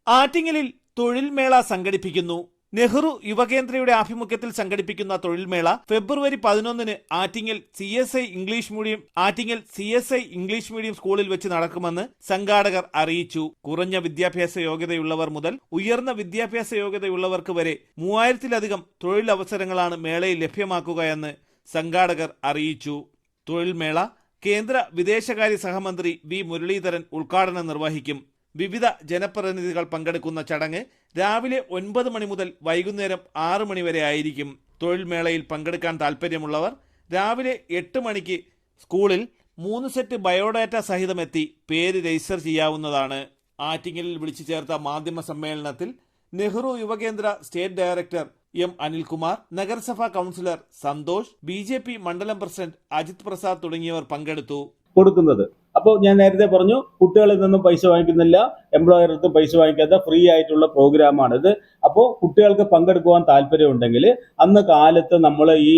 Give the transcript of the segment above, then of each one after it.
ആറ്റിങ്ങലിൽ തൊഴിൽ മേള സംഘടിപ്പിക്കുന്നു. നെഹ്റു യുവകേന്ദ്രയുടെ ആഭിമുഖ്യത്തിൽ സംഘടിപ്പിക്കുന്ന തൊഴിൽ മേള ഫെബ്രുവരി 11-ന് ആറ്റിങ്ങൽ CSI ഇംഗ്ലീഷ് മീഡിയം സ്കൂളിൽ വെച്ച് നടക്കുമെന്ന് സംഘാടകർ അറിയിച്ചു. കുറഞ്ഞ വിദ്യാഭ്യാസ യോഗ്യതയുള്ളവർ മുതൽ ഉയർന്ന വിദ്യാഭ്യാസ യോഗ്യതയുള്ളവർക്ക് വരെ 3000-ലധികം തൊഴിലവസരങ്ങളാണ് മേളയിൽ ലഭ്യമാക്കുകയെന്ന് സംഘാടകർ അറിയിച്ചു. തൊഴിൽ മേള കേന്ദ്ര വിദേശകാര്യ സഹമന്ത്രി വി മുരളീധരൻ ഉദ്ഘാടനം നിർവഹിക്കും. വിവിധ ജനപ്രതിനിധികൾ പങ്കെടുക്കുന്ന ചടങ്ങ് രാവിലെ 9 മണി മുതൽ വൈകുന്നേരം 6 മണി വരെ ആയിരിക്കും. തൊഴിൽ മേളയിൽ പങ്കെടുക്കാൻ താൽപ്പര്യമുള്ളവർ രാവിലെ 8 മണിക്ക് സ്കൂളിൽ 3 സെറ്റ് ബയോഡാറ്റ സഹിതമെത്തി പേര് രജിസ്റ്റർ ചെയ്യാവുന്നതാണ്. ആറ്റിങ്ങലിൽ വിളിച്ചു ചേർത്ത മാധ്യമ സമ്മേളനത്തിൽ നെഹ്റു യുവകേന്ദ്ര സ്റ്റേറ്റ് ഡയറക്ടർ എം അനിൽകുമാർ, നഗരസഭാ കൗൺസിലർ സന്തോഷ്, BJP മണ്ഡലം പ്രസിഡന്റ് അജിത് പ്രസാദ് തുടങ്ങിയവർ പങ്കെടുത്തു. കൊടുക്കുന്നത്. അപ്പോൾ ഞാൻ നേരത്തെ പറഞ്ഞു, കുട്ടികളിൽ നിന്നും പൈസ വാങ്ങിക്കുന്നില്ല, എംപ്ലോയർക്ക് പൈസ വാങ്ങിക്കാത്ത ഫ്രീ ആയിട്ടുള്ള പ്രോഗ്രാമാണിത്. അപ്പോൾ കുട്ടികൾക്ക് പങ്കെടുക്കുവാൻ താല്പര്യമുണ്ടെങ്കിൽ അന്ന് കാലത്ത് നമ്മൾ ഈ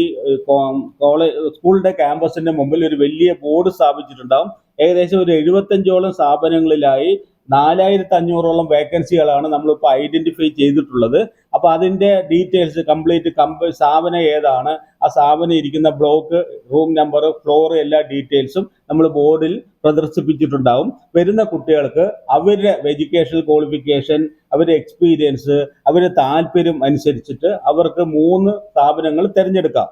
സ്കൂളിന്റെ ക്യാമ്പസിന്റെ മുമ്പിൽ ഒരു വലിയ ബോർഡ് സ്ഥാപിച്ചിട്ടുണ്ടാവും. ഏകദേശം ഒരു 75ഓളം സ്ഥാപനങ്ങളിലായി 4500ഓളം വേക്കൻസികളാണ് നമ്മളിപ്പോൾ ഐഡന്റിഫൈ ചെയ്തിട്ടുള്ളത്. അപ്പോൾ അതിന്റെ ഡീറ്റെയിൽസ് കംപ്ലീറ്റ് സ്ഥാപനം ഏതാണ്, ആ സ്ഥാപനം ഇരിക്കുന്ന ബ്ലോക്ക്, റൂം നമ്പർ, ഫ്ലോർ, എല്ലാ ഡീറ്റെയിൽസും നമ്മൾ ബോർഡിൽ പ്രദർശിപ്പിച്ചിട്ടുണ്ടാവും. വരുന്ന കുട്ടികൾക്ക് അവരുടെ എഡ്യൂക്കേഷണൽ ക്വാളിഫിക്കേഷൻ, അവരുടെ എക്സ്പീരിയൻസ്, അവരുടെ താല്പര്യം അനുസരിച്ചിട്ട് അവർക്ക് 3 സ്ഥാപനങ്ങൾ തിരഞ്ഞെടുക്കാം.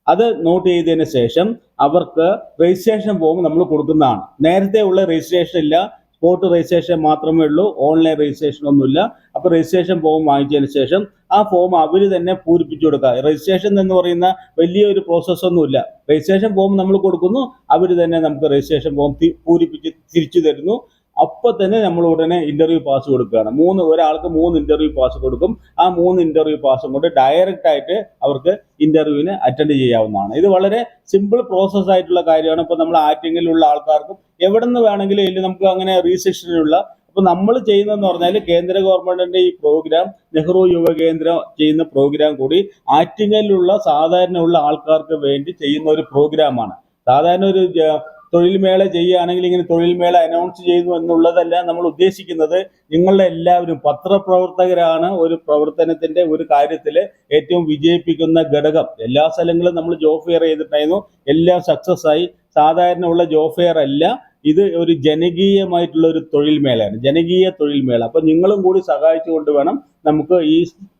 അത് നോട്ട് ചെയ്തതിന് ശേഷം അവർക്ക് രജിസ്ട്രേഷൻ ഫോം നമ്മൾ കൊടുക്കുന്നതാണ്. നേരത്തെ ഉള്ള രജിസ്ട്രേഷൻ ഇല്ല, സ്പോട്ട് രജിസ്ട്രേഷൻ മാത്രമേ ഉള്ളൂ, ഓൺലൈൻ രജിസ്ട്രേഷൻ ഒന്നുമില്ല. അപ്പോൾ രജിസ്ട്രേഷൻ ഫോം വാങ്ങിച്ചതിന് ശേഷം ആ ഫോം അവർ തന്നെ പൂരിപ്പിച്ചു കൊടുക്കുക. രജിസ്ട്രേഷൻ എന്ന് പറയുന്ന വലിയൊരു പ്രോസസ്സൊന്നുമില്ല. രജിസ്ട്രേഷൻ ഫോം നമ്മൾ കൊടുക്കുന്നു, അവർ തന്നെ നമുക്ക് രജിസ്ട്രേഷൻ ഫോം പൂരിപ്പിച്ച് തിരിച്ചു തരുന്നു. അപ്പോൾ തന്നെ നമ്മൾ ഉടനെ ഇന്റർവ്യൂ പാസ് കൊടുക്കുകയാണ്. ഒരാൾക്ക് 3 ഇന്റർവ്യൂ പാസ് കൊടുക്കും. ആ 3 ഇന്റർവ്യൂ പാസും കൊണ്ട് ഡയറക്റ്റ് ആയിട്ട് അവർക്ക് ഇന്റർവ്യൂവിന് അറ്റൻഡ് ചെയ്യാവുന്നതാണ്. ഇത് വളരെ സിമ്പിൾ പ്രോസസ് ആയിട്ടുള്ള കാര്യമാണ്. ഇപ്പോൾ നമ്മൾ ആറ്റിങ്ങലുള്ള ആൾക്കാർക്കും എവിടെ നിന്ന് വേണമെങ്കിലും ഇല്ല, നമുക്ക് അങ്ങനെ റീസെക്ഷനുള്ള. അപ്പോൾ നമ്മൾ ചെയ്യുന്നതെന്ന് പറഞ്ഞാൽ കേന്ദ്ര ഗവൺമെന്റിന്റെ ഈ പ്രോഗ്രാം, നെഹ്റു യുവകേന്ദ്ര ചെയ്യുന്ന പ്രോഗ്രാം കൂടി ആറ്റിങ്ങലിലുള്ള സാധാരണ ഉള്ള ആൾക്കാർക്ക് വേണ്ടി ചെയ്യുന്ന ഒരു പ്രോഗ്രാമാണ്. സാധാരണ ഒരു തൊഴിൽ മേള ചെയ്യുകയാണെങ്കിൽ ഇങ്ങനെ തൊഴിൽ മേള അനൗൺസ് ചെയ്യുന്നു എന്നുള്ളതല്ല നമ്മൾ ഉദ്ദേശിക്കുന്നത്. നിങ്ങളുടെ എല്ലാവരും പത്രപ്രവർത്തകരാണ് ഒരു പ്രവർത്തനത്തിന്റെ ഒരു കാര്യത്തിൽ ഏറ്റവും വിജയിപ്പിക്കുന്ന ഘടകം. എല്ലാ സ്ഥലങ്ങളും നമ്മൾ ജോബ് ഫെയർ ചെയ്തിട്ടായിരുന്നു, എല്ലാം സക്സസ് ആയി. സാധാരണ ഉള്ള ജോബ് ഫെയർ അല്ല, ഇത് ഒരു ജനകീയമായിട്ടുള്ള ഒരു തൊഴിൽ മേളയാണ്, ജനകീയ തൊഴിൽ മേള. അപ്പൊ നിങ്ങളും കൂടി സഹായിച്ചുകൊണ്ട് വേണം നമുക്ക്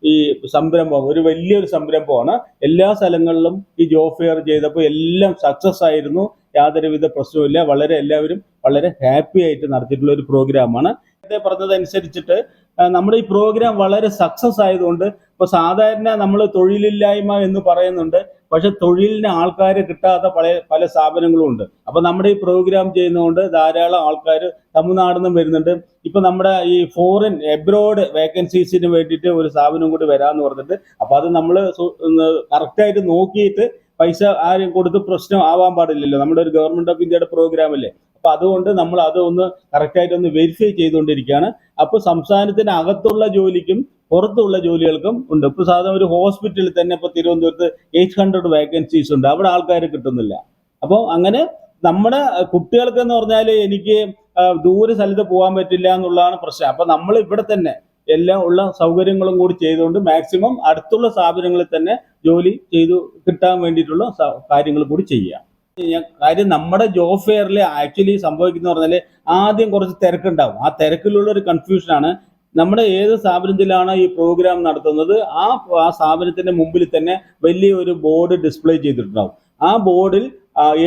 ഈ സംരംഭം, ഒരു വലിയൊരു സംരംഭമാണ്. എല്ലാ സ്ഥലങ്ങളിലും ഈ ജോബ് ഫെയർ ചെയ്തപ്പോൾ എല്ലാം സക്സസ് ആയിരുന്നു, യാതൊരുവിധ പ്രശ്നവുമില്ല. എല്ലാവരും വളരെ ഹാപ്പി ആയിട്ട് നടത്തിയിട്ടുള്ള ഒരു പ്രോഗ്രാമാണ്. നേരത്തെ പറഞ്ഞതനുസരിച്ചിട്ട് നമ്മുടെ ഈ പ്രോഗ്രാം വളരെ സക്സസ് ആയതുകൊണ്ട് ഇപ്പൊ സാധാരണ നമ്മൾ തൊഴിലില്ലായ്മ എന്ന് പറയുന്നുണ്ട്, പക്ഷെ തൊഴിലിന് ആൾക്കാരെ കിട്ടാത്ത പല സ്ഥാപനങ്ങളും ഉണ്ട്. അപ്പൊ നമ്മുടെ ഈ പ്രോഗ്രാം ചെയ്യുന്നതുകൊണ്ട് ധാരാളം ആൾക്കാർ തമിഴ്നാട്ടിൽ നിന്നും വരുന്നുണ്ട്. ഇപ്പൊ നമ്മുടെ ഈ ഫോറിൻ എബ്രോഡ് വേക്കൻസീസിന് വേണ്ടിയിട്ട് ഒരു സ്ഥാപനം കൂടി വരാമെന്ന് പറഞ്ഞിട്ട്, അപ്പൊ അത് നമ്മൾ കറക്റ്റായിട്ട് നോക്കിയിട്ട് പൈസ ആരും കൊടുത്ത് പ്രശ്നം ആവാൻ പാടില്ലല്ലോ. നമ്മുടെ ഒരു ഗവൺമെന്റ് ഓഫ് ഇന്ത്യയുടെ പ്രോഗ്രാം അല്ലേ. അപ്പൊ അതുകൊണ്ട് നമ്മൾ അത് കറക്റ്റായിട്ട് വെരിഫൈ ചെയ്തുകൊണ്ടിരിക്കുകയാണ്. അപ്പൊ സംസ്ഥാനത്തിന് അകത്തുള്ള ജോലിക്കും പുറത്തുള്ള ജോലികൾക്കും ഉണ്ട്. ഇപ്പൊ സാധാരണ ഒരു ഹോസ്പിറ്റലിൽ തന്നെ ഇപ്പൊ തിരുവനന്തപുരത്ത് 800 വേക്കൻസീസ് ഉണ്ട്, അവിടെ ആൾക്കാർ കിട്ടുന്നില്ല. അപ്പോൾ അങ്ങനെ നമ്മുടെ കുട്ടികൾക്ക് എന്ന് പറഞ്ഞാൽ എനിക്ക് ദൂര സ്ഥലത്ത് പോകാൻ പറ്റില്ല എന്നുള്ളതാണ് പ്രശ്നം. അപ്പൊ നമ്മൾ ഇവിടെ തന്നെ എല്ലാം ഉള്ള സൗകര്യങ്ങളും കൂടി ചെയ്തുകൊണ്ട് മാക്സിമം അടുത്തുള്ള സ്ഥാപനങ്ങളിൽ തന്നെ ജോലി ചെയ്തു കിട്ടാൻ വേണ്ടിയിട്ടുള്ള കാര്യങ്ങൾ കൂടി ചെയ്യുക. കാര്യം നമ്മുടെ ജോബ് ഫെയറിൽ ആക്ച്വലി സംഭവിക്കുന്ന പറഞ്ഞാൽ ആദ്യം കുറച്ച് തിരക്കുണ്ടാവും. ആ തിരക്കിലുള്ള ഒരു കൺഫ്യൂഷനാണ്. നമ്മുടെ ഏത് സ്ഥാപനത്തിലാണ് ഈ പ്രോഗ്രാം നടത്തുന്നത്, ആ സ്ഥാപനത്തിന്റെ മുമ്പിൽ തന്നെ വലിയ ഒരു ബോർഡ് ഡിസ്പ്ലേ ചെയ്തിട്ടുണ്ടാവും. ആ ബോർഡിൽ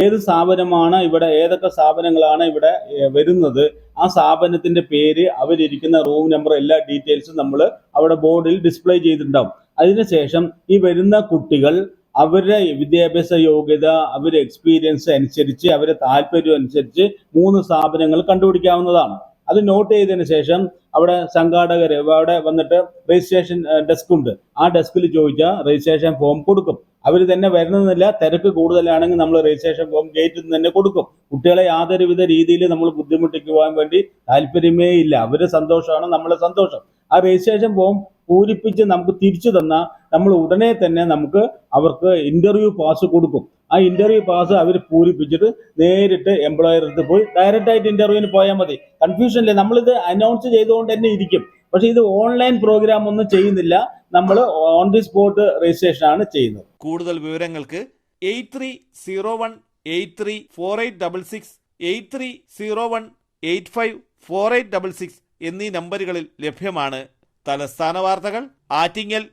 ഏത് സ്ഥാപനമാണ് ഇവിടെ, ഏതൊക്കെ സ്ഥാപനങ്ങളാണ് ഇവിടെ വരുന്നത്, ആ സ്ഥാപനത്തിന്റെ പേര്, അവരിയ്ക്കുന്ന റൂം നമ്പർ, എല്ലാ ഡീറ്റെയിൽസും നമ്മൾ അവിടെ ബോർഡിൽ ഡിസ്പ്ലേ ചെയ്തിട്ടുണ്ടാവും. അതിനുശേഷം ഈ വരുന്ന കുട്ടികൾ അവരുടെ വിദ്യാഭ്യാസ യോഗ്യത, അവരുടെ എക്സ്പീരിയൻസ് അനുസരിച്ച്, അവരുടെ താല്പര്യം അനുസരിച്ച് 3 സ്ഥാപനങ്ങൾ കണ്ടുപിടിക്കാവുന്നതാണ്. അത് നോട്ട് ചെയ്തതിന് ശേഷം അവിടെ സംഘാടകർ അവിടെ വന്നിട്ട് രജിസ്ട്രേഷൻ ഡെസ്ക് ഉണ്ട്, ആ ഡെസ്കിൽ ചോദിച്ചാൽ രജിസ്ട്രേഷൻ ഫോം കൊടുക്കും. അവർ തന്നെ വരണമെന്നില്ല, തിരക്ക് കൂടുതലാണെങ്കിൽ നമ്മൾ രജിസ്ട്രേഷൻ ഫോം ഗേറ്റിൽ നിന്ന് തന്നെ കൊടുക്കും. കുട്ടികളെ യാതൊരുവിധ രീതിയിൽ നമ്മൾ ബുദ്ധിമുട്ടിക്കുവാൻ വേണ്ടി താല്പര്യമേ ഇല്ല. അവരുടെ സന്തോഷമാണ് നമ്മളെ സന്തോഷം. ആ രജിസ്ട്രേഷൻ ഫോം പൂരിപ്പിച്ച് നമുക്ക് തിരിച്ചു തന്നാൽ നമ്മൾ ഉടനെ തന്നെ നമുക്ക് അവർക്ക് ഇന്റർവ്യൂ പാസ് കൊടുക്കും. ആ ഇന്റർവ്യൂ പാസ് അവർ പൂരിപ്പിച്ചിട്ട് നേരിട്ട് എംപ്ലോയർ അടുത്ത് പോയി ഡയറക്റ്റ് ആയിട്ട് ഇന്റർവ്യൂവിന് പോയാൽ മതി. കൺഫ്യൂഷൻ ഇല്ല, നമ്മളിത് അനൗൺസ് ചെയ്തുകൊണ്ട് തന്നെ ഇരിക്കും. പക്ഷെ ഇത് ഓൺലൈൻ പ്രോഗ്രാം ഒന്നും ചെയ്യുന്നില്ല, നമ്മൾ ഓൺ ദി സ്പോട്ട് രജിസ്ട്രേഷൻ ആണ് ചെയ്യുന്നത്. കൂടുതൽ വിവരങ്ങൾക്ക് 8301834866 8301854866 എന്നീ നമ്പറുകളിൽ ലഭ്യമാണ്. തലസ്ഥാന വാർത്തകൾ, ആറ്റിങ്ങൽ.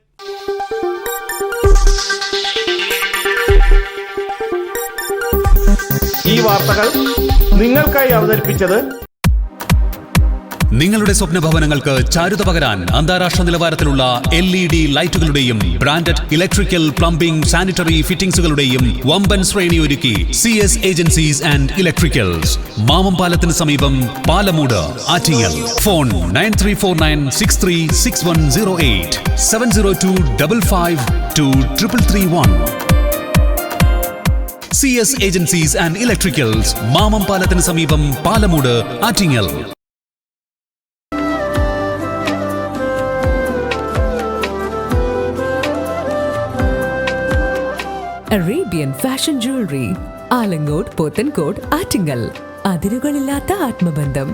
ഈ വാർത്തകൾ നിങ്ങൾക്കായി അവതരിപ്പിച്ചത് നിങ്ങളുടെ സ്വപ്ന ഭവനങ്ങൾക്ക് ചാരുത പകരാൻ അന്താരാഷ്ട്ര നിലവാരത്തിലുള്ള LED ലൈറ്റുകളുടെയും ബ്രാൻഡഡ് ഇലക്ട്രിക്കൽ, പ്ലംബിംഗ്, സാനിറ്ററി ഫിറ്റിംഗ്സുകളുടെയും വമ്പൻ ശ്രേണി ഒരുക്കി CS ഏജൻസീസ് ആൻഡ് ഇലക്ട്രിക്കൽസ്, മാമംപാലത്തിന് സമീപം, Palamood, Attingal. Phone 9349636108 702552331. CS agencies and electricals, മാമംപാലത്തിന് സമീപം, Palamood, Attingal. Arabian fashion jewellery, Alangode, Pothencode, Attingal. അതിരുകളില്ലാത്ത ആത്മബന്ധം.